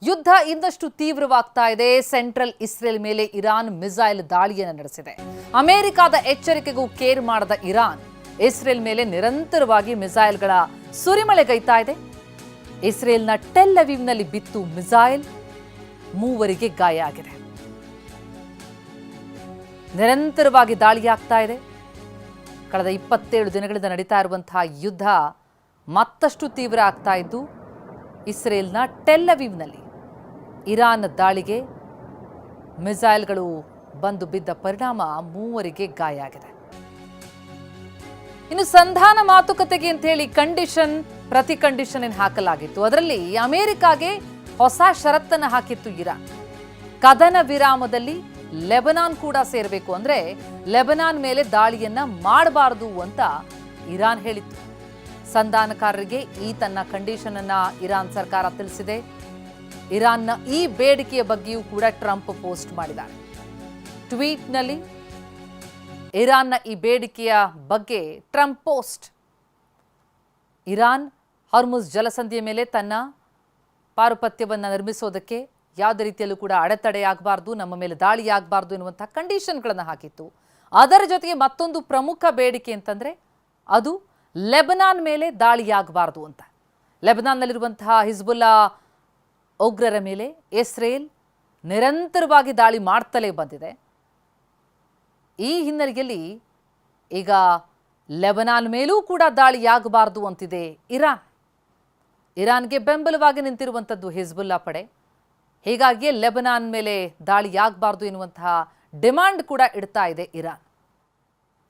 ಯುದ್ಧ ಇನ್ನಷ್ಟು ತೀವ್ರವಾಗ್ತಾ ಇದೆ. ಸೆಂಟ್ರಲ್ ಇಸ್ರೇಲ್ ಮೇಲೆ ಇರಾನ್ ಮಿಸೈಲ್ ದಾಳಿಯನ್ನು ನಡೆಸಿದೆ. ಅಮೆರಿಕದ ಎಚ್ಚರಿಕೆಗೂ ಕೇರ್ ಮಾಡದ ಇರಾನ್ ಇಸ್ರೇಲ್ ಮೇಲೆ ನಿರಂತರವಾಗಿ ಮಿಸೈಲ್ಗಳ ಸುರಿಮಳೆಗೈತಾ ಇದೆ. ಇಸ್ರೇಲ್ನ ಟೆಲ್ ಅವೀವ್ನಲ್ಲಿ ಬಿತ್ತು ಮಿಸೈಲ್, 3 ಗಾಯ ಆಗಿದೆ. ನಿರಂತರವಾಗಿ ದಾಳಿಯಾಗ್ತಾ ಇದೆ. ಕಳೆದ 27 ದಿನಗಳಿಂದ ನಡೀತಾ ಇರುವಂತಹ ಯುದ್ಧ ಮತ್ತಷ್ಟು ತೀವ್ರ ಆಗ್ತಾ ಇದ್ದು, ಇಸ್ರೇಲ್ನ ಟೆಲ್ ಅವೀವ್ನಲ್ಲಿ ಇರಾನ್ ದಾಳಿಗೆ ಮಿಸೈಲ್ಗಳು ಬಂದು ಬಿದ್ದ ಪರಿಣಾಮ 3 ಗಾಯ ಆಗಿದೆ. ಇನ್ನು ಸಂಧಾನ ಮಾತುಕತೆಗೆ ಅಂತ ಹೇಳಿ ಪ್ರತಿ ಕಂಡೀಷನ್ ಹಾಕಲಾಗಿತ್ತು. ಅದರಲ್ಲಿ ಅಮೆರಿಕಾಗೆ ಹೊಸ ಷರತ್ತನ್ನು ಹಾಕಿತ್ತು ಇರಾನ್. ಕದನ ವಿರಾಮದಲ್ಲಿ ಲೆಬನಾನ್ ಕೂಡ ಸೇರಬೇಕು, ಅಂದ್ರೆ ಲೆಬನಾನ್ ಮೇಲೆ ದಾಳಿಯನ್ನ ಮಾಡಬಾರದು ಅಂತ ಇರಾನ್ ಹೇಳಿತ್ತು. ಸಂಧಾನಕಾರರಿಗೆ ಈ ತನ್ನ ಕಂಡೀಷನ್ ಅನ್ನ ಇರಾನ್ ಸರ್ಕಾರ ತಿಳಿಸಿದೆ. ಇರಾನ್ನ ಈ ಬೇಡಿಕೆಯ ಬಗ್ಗೆಯೂ ಕೂಡ ಟ್ರಂಪ್ ಪೋಸ್ಟ್ ಮಾಡಿದ್ದಾರೆ. ಟ್ವೀಟ್ನಲ್ಲಿ ಇರಾನ್ನ ಈ ಬೇಡಿಕೆಯ ಬಗ್ಗೆ ಟ್ರಂಪ್ ಪೋಸ್ಟ್: ಇರಾನ್ ಹಾರ್ಮುಜ್ ಜಲಸಂಧಿಯ ಮೇಲೆ ತನ್ನ ಪಾರುಪತ್ಯವನ್ನು ನಿರ್ಮಿಸೋದಕ್ಕೆ ಯಾವುದೇ ರೀತಿಯಲ್ಲೂ ಕೂಡ ಅಡೆತಡೆಯಾಗಬಾರ್ದು, ನಮ್ಮ ಮೇಲೆ ದಾಳಿಯಾಗಬಾರ್ದು ಎನ್ನುವಂತಹ ಕಂಡೀಷನ್ಗಳನ್ನು ಹಾಕಿತ್ತು. ಅದರ ಜೊತೆಗೆ ಮತ್ತೊಂದು ಪ್ರಮುಖ ಬೇಡಿಕೆ ಅಂತಂದ್ರೆ ಅದು ಲೆಬನಾನ್ ಮೇಲೆ ದಾಳಿಯಾಗಬಾರ್ದು ಅಂತ. ಲೆಬನಾನ್ನಲ್ಲಿರುವಂತಹ ಹಿಜ್ಬುಲ್ಲಾ ಉಗ್ರರ ಮೇಲೆ ಇಸ್ರೇಲ್ ನಿರಂತರವಾಗಿ ದಾಳಿ ಮಾಡ್ತಲೇ ಬಂದಿದೆ. ಈ ಹಿನ್ನೆಲೆಯಲ್ಲಿ ಈಗ ಲೆಬನಾನ್ ಮೇಲೂ ಕೂಡ ದಾಳಿಯಾಗಬಾರ್ದು ಅಂತಿದೆ ಇರಾನ್. ಇರಾನ್ಗೆ ಬೆಂಬಲವಾಗಿ ನಿಂತಿರುವಂಥದ್ದು ಹಿಜ್ಬುಲ್ಲಾ ಪಡೆ. ಹೀಗಾಗಿ ಲೆಬನಾನ್ ಮೇಲೆ ದಾಳಿಯಾಗಬಾರ್ದು ಎನ್ನುವಂತಹ ಡಿಮಾಂಡ್ ಕೂಡ ಇಡ್ತಾ ಇದೆ ಇರಾನ್.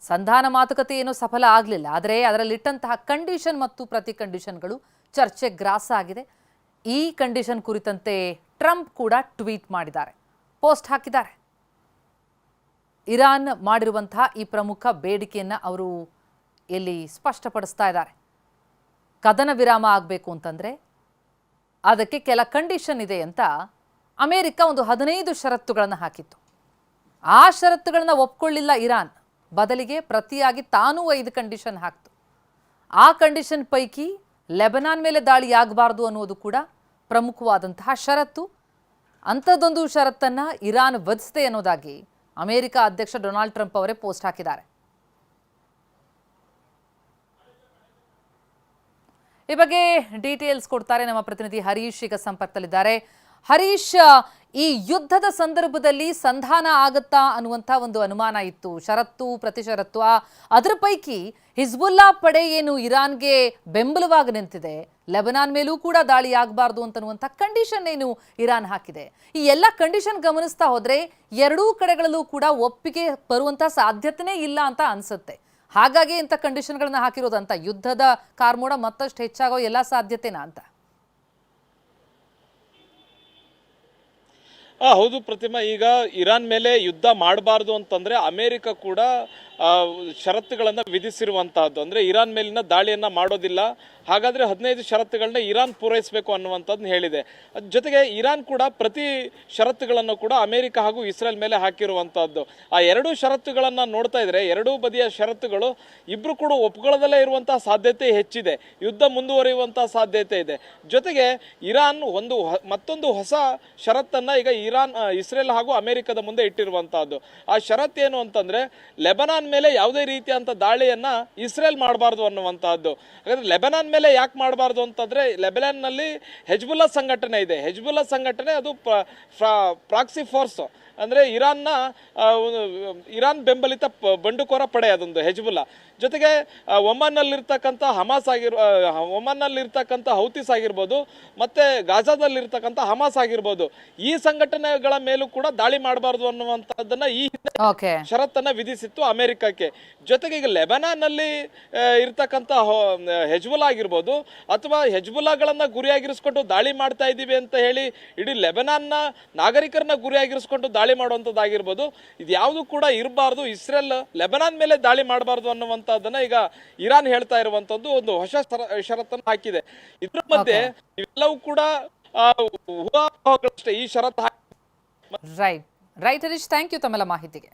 ಸಂಧಾನ ಮಾತುಕತೆ ಏನೂ ಸಫಲ ಆಗಲಿಲ್ಲ, ಆದರೆ ಅದರಲ್ಲಿಟ್ಟಂತಹ ಕಂಡೀಷನ್ ಮತ್ತು ಪ್ರತಿ ಕಂಡೀಷನ್ಗಳು ಚರ್ಚೆ ಗ್ರಾಸ ಆಗಿದೆ. ಈ ಕಂಡೀಷನ್ ಕುರಿತಂತೆ ಟ್ರಂಪ್ ಕೂಡ ಟ್ವೀಟ್ ಮಾಡಿದ್ದಾರೆ, ಪೋಸ್ಟ್ ಹಾಕಿದ್ದಾರೆ. ಇರಾನ್ ಮಾಡಿರುವಂತಹ ಈ ಪ್ರಮುಖ ಬೇಡಿಕೆಯನ್ನು ಅವರು ಇಲ್ಲಿ ಸ್ಪಷ್ಟಪಡಿಸ್ತಾ ಇದ್ದಾರೆ. ಕದನ ವಿರಾಮ ಆಗಬೇಕು ಅಂತಂದರೆ ಅದಕ್ಕೆ ಕೆಲ ಕಂಡೀಷನ್ ಇದೆ ಅಂತ ಅಮೆರಿಕ ಒಂದು 15 ಷರತ್ತುಗಳನ್ನು ಹಾಕಿತ್ತು. ಆ ಷರತ್ತುಗಳನ್ನು ಒಪ್ಕೊಳ್ಳಿಲ್ಲ ಇರಾನ್. ಬದಲಿಗೆ ಪ್ರತಿಯಾಗಿ ತಾನೂ 5 ಕಂಡೀಷನ್ ಹಾಕ್ತು. ಆ ಕಂಡೀಷನ್ ಪೈಕಿ ಲೆಬನಾನ್ ಮೇಲೆ ದಾಳಿಯಾಗಬಾರ್ದು ಅನ್ನೋದು ಕೂಡ ಪ್ರಮುಖವಾದಂತಹ ಷರತ್ತು. ಅಂಥದ್ದೊಂದು ಷರತ್ತನ್ನು ಇರಾನ್ ವಿಧಿಸಿದೆ ಅನ್ನೋದಾಗಿ ಅಮೆರಿಕ ಅಧ್ಯಕ್ಷ ಡೊನಾಲ್ಡ್ ಟ್ರಂಪ್ ಅವರೇ ಪೋಸ್ಟ್ ಹಾಕಿದ್ದಾರೆ. ಈ ಬಗ್ಗೆ ಡೀಟೇಲ್ಸ್ ಕೊಡ್ತಾರೆ ನಮ್ಮ ಪ್ರತಿನಿಧಿ ಹರೀಶ್, ಈಗ ಸಂಪರ್ಕದಲ್ಲಿದ್ದಾರೆ. ಹರೀಶ್, ಈ ಯುದ್ಧದ ಸಂದರ್ಭದಲ್ಲಿ ಸಂಧಾನ ಆಗತ್ತಾ ಅನ್ನುವಂಥ ಒಂದು ಅನುಮಾನ ಇತ್ತು, ಷರತ್ತು ಪ್ರತಿ ಷರತ್ತು. ಅದರ ಪೈಕಿ ಹಿಜ್ಬುಲ್ಲಾ ಪಡೆ ಏನು ಇರಾನ್ಗೆ ಬೆಂಬಲವಾಗಿ ನಿಂತಿದೆ, ಲೆಬನಾನ್ ಮೇಲೂ ಕೂಡ ದಾಳಿ ಆಗಬಾರ್ದು ಅಂತನ್ನುವಂಥ ಕಂಡೀಷನ್ ಏನು ಇರಾನ್ ಹಾಕಿದೆ. ಈ ಎಲ್ಲ ಕಂಡೀಷನ್ ಗಮನಿಸ್ತಾ ಹೋದ್ರೆ ಎರಡೂ ಕಡೆಗಳಲ್ಲೂ ಕೂಡ ಒಪ್ಪಿಗೆ ಬರುವಂಥ ಸಾಧ್ಯತೆನೇ ಇಲ್ಲ ಅಂತ ಅನ್ಸುತ್ತೆ. ಹಾಗಾಗಿ ಇಂಥ ಕಂಡೀಷನ್ಗಳನ್ನ ಹಾಕಿರೋದಂತ ಯುದ್ಧದ ಕಾರ್ಮೋಡ ಮತ್ತಷ್ಟು ಹೆಚ್ಚಾಗೋ ಎಲ್ಲ ಸಾಧ್ಯತೆನಾ ಅಂತ? ಹೌದು ಪ್ರತಿಮಾ, ಈಗ ಇರಾನ್ ಮೇಲೆ ಯುದ್ಧ ಮಾಡಬಾರ್ದು ಅಂತಂದ್ರೆ ಅಮೆರಿಕ ಕೂಡ ಷರತ್ತುಗಳನ್ನು ವಿಧಿಸಿರುವಂತಹದ್ದು. ಅಂದ್ರೆ ಇರಾನ್ ಮೇಲಿನ ದಾಳಿಯನ್ನ ಮಾಡೋದಿಲ್ಲ, ಹಾಗಾದ್ರೆ 15 ಷರತ್ತುಗಳನ್ನ ಇರಾನ್ ಪೂರೈಸಬೇಕು ಅನ್ನುವಂಥದ್ದನ್ನ ಹೇಳಿದೆ. ಜೊತೆಗೆ ಇರಾನ್ ಕೂಡ ಪ್ರತಿ ಷರತ್ತುಗಳನ್ನು ಕೂಡ ಅಮೆರಿಕ ಹಾಗೂ ಇಸ್ರೇಲ್ ಮೇಲೆ ಹಾಕಿರುವಂತಹದ್ದು. ಆ 2 ಷರತ್ತುಗಳನ್ನ ನೋಡ್ತಾ ಇದ್ರೆ ಎರಡೂ ಬದಿಯ ಷರತ್ತುಗಳು ಇಬ್ರು ಕೂಡ ಒಪ್ಕೊಳ್ಳದಲ್ಲೇ ಇರುವಂತಹ ಸಾಧ್ಯತೆ ಹೆಚ್ಚಿದೆ, ಯುದ್ಧ ಮುಂದುವರಿಯುವಂತಹ ಸಾಧ್ಯತೆ ಇದೆ. ಜೊತೆಗೆ ಇರಾನ್ ಮತ್ತೊಂದು ಹೊಸ ಷರತ್ತನ್ನ ಈಗ ಇಸ್ರೇಲ್ ಹಾಗೂ ಅಮೆರಿಕದ ಮುಂದೆ ಇಟ್ಟಿರುವಂತಹದ್ದು. ಆ ಷರತ್ತೇನು ಅಂತಂದ್ರೆ ಲೆಬನಾನ್ ಮೇಲೆ ಯಾವುದೇ ರೀತಿಯಂತ ದಾಳಿಯನ್ನ ಇಸ್ರೇಲ್ ಮಾಡಬಾರ್ದು ಅನ್ನುವಂತಹದ್ದು. ಹಾಗಾದ್ರೆ ಲೆಬನಾನ್ ಮೇಲೆ ಯಾಕೆ ಮಾಡಬಾರ್ದು ಅಂತಂದ್ರೆ ಲೆಬನಾನ್ ನಲ್ಲಿ ಹೆಜ್ಬುಲ್ಲಾ ಸಂಘಟನೆ ಇದೆ. ಹೆಜ್ಬುಲ್ಲಾ ಸಂಘಟನೆ ಅದು ಪ್ರಾಕ್ಸಿ ಫೋರ್ಸ್, ಅಂದ್ರೆ ಇರಾನ್ ಬೆಂಬಲಿತ ಬಂಡುಕೋರ ಪಡೆ ಅದೊಂದು ಹೆಜ್ಬುಲ್ಲಾ. ಜೊತೆಗೆ ಒಮಾನ್ನಲ್ಲಿರ್ತಕ್ಕಂಥ ಒಮಾನ್ನಲ್ಲಿರ್ತಕ್ಕಂಥ ಹೌತಿಸ್ ಆಗಿರ್ಬೋದು, ಮತ್ತೆ ಗಾಜಾದಲ್ಲಿರ್ತಕ್ಕಂಥ ಹಮಾಸ್ ಆಗಿರ್ಬೋದು, ಈ ಸಂಘಟನೆಗಳ ಮೇಲೂ ಕೂಡ ದಾಳಿ ಮಾಡಬಾರ್ದು ಅನ್ನುವಂಥದ್ದನ್ನ ಈ ಷರತ್ತನ್ನ ವಿಧಿಸಿತ್ತು ಅಮೆರಿಕಕ್ಕೆ. ಜೊತೆಗೆ ಈಗ ಲೆಬನಾನ್ ನಲ್ಲಿ ಇರ್ತಕ್ಕಂಥ ಹೆಜ್ಬುಲ್ಲಾ ಆಗಿರ್ಬೋದು ಅಥವಾ ಹೆಜ್ಬುಲ್ಲಾಗಳನ್ನ ಗುರಿಯಾಗಿರಿಸಿಕೊಂಡು ದಾಳಿ ಮಾಡ್ತಾ ಇದ್ದೀವಿ ಅಂತ ಹೇಳಿ ಇಡೀ ಲೆಬನಾನ್ನ ನಾಗರಿಕರನ್ನ ಗುರಿಯಾಗಿರಿಸಿಕೊಂಡು ದಾಳಿ ಮಾಡುವಂಥದ್ದಾಗಿರ್ಬೋದು, ಇದು ಯಾವುದು ಕೂಡ ಇರಬಾರ್ದು. ಇಸ್ರೇಲ್ ಲೆಬನಾನ್ ಮೇಲೆ ದಾಳಿ ಮಾಡಬಾರ್ದು ಅನ್ನುವಂಥದ್ದನ್ನ ಈಗ ಇರಾನ್ ಹೇಳ್ತಾ ಇರುವಂತದ್ದು ಒಂದು ಹೊಸ ಷರತ್ತನ್ನು ಹಾಕಿದೆ. ಇದ್ರ ಮಧ್ಯೆ ಇವೆಲ್ಲವೂ ಕೂಡ ಊಹಾಪೋಹಗಳಷ್ಟೇ. ಈ ಷರತ್ತು ರೈಟ್ ಹರೀಶ್, ಥ್ಯಾಂಕ್ ಯು ತಮ್ಮೆಲ್ಲ ಮಾಹಿತಿಗೆ.